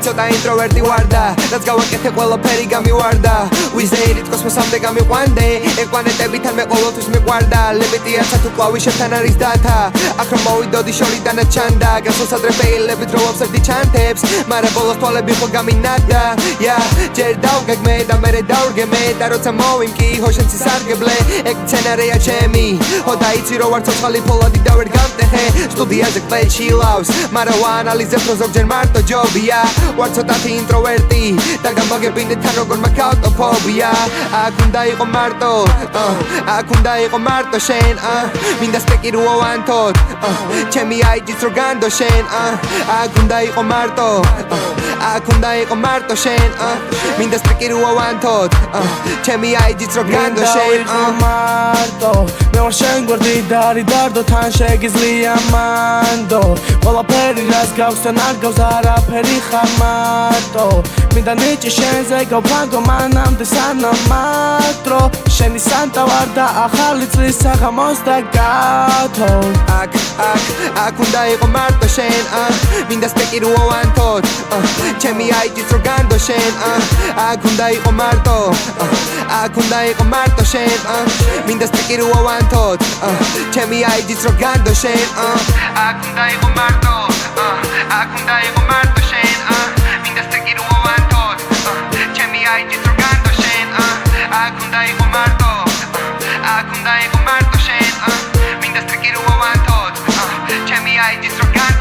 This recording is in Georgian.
ცოტა ინტროვერტი ვარ და რაც გავაკეთე ყველაფერი გამივარდა ვიზეირით კოსმოსამდე გამიყვანდე ეგ პლანეტებიდან მე ყოველთვის მიყვარდა ლებიტიაცა თუ ყვავი შენთან არის დათა აქ რომ მოვიდოდი შორიდანაც ჩანდა გასულსადრე ფეილებით რო ვაფსებდი ჩანთებს მაგრამ ბოლოს თვალები ხო გამინადა ჯერ დავგეგმე და მერე დავრგე მე და როცა მოვიმკი ხო შენ ცისარგებლე ეგ სცენარეა ჩემი ხო დაიცი რომ ვარ ცოცხალი ფოლადი და ვერ გამტეხე სტუდიაზე კლეჩი ლავს მაგრამ ვაანალიზებ რომ ზოგჯერ მარტო ჯობია ვარ ცოტათი ინტროვერტი და გამაგებინე თან როგორ მაქვს ავტოფობია აქ უნდა იყო მარტო აქ უნდა იყო მარტო შენ მინდა სტეკი რო ავანთოთ ჩემი აიჯიც რო განდო შენ აქ უნდა იყო მარტო აქ უნდა იყო მარტო შენ მინდა სტეკი რო ავანთოთ ჩემი აიჯიც რო განდო შენ მარტო მე ვარ შენ გვერდი და არის დარდო თან შეგიძლია მანდო ყველაფერი რაც გავს თან არ გავს არაფერი ხარ მარტო მინდა ნიჭი შენზე გავფანგო მანამდე სანამ მარტო შენი სანტა ვარ და ახალი წლის საღამოს და გათო აქ უნდა იყო მარტო შენ მინდა სტეკი რო ავანთოთ ჩემი აიჯიც რო განდო შენ აქ უნდა იყო მარტო აქ უნდა იყო მარტო შენ მინდა სტეკი რო ავანთოთ ჩემი აიჯიც რო განდო შენ აქ უნდა იყო მარტო აქ უნდა იყო მარტო შენ მინდა სტეკი რო ავანთოთ ჩემი აიჯიც რო განდო შენ აქ უნდა იყო მარტო აქ უნდა იყო მარტო შენ მინდა სტეკი რო ავანთოთ ჩემი აიჯიც რო განდო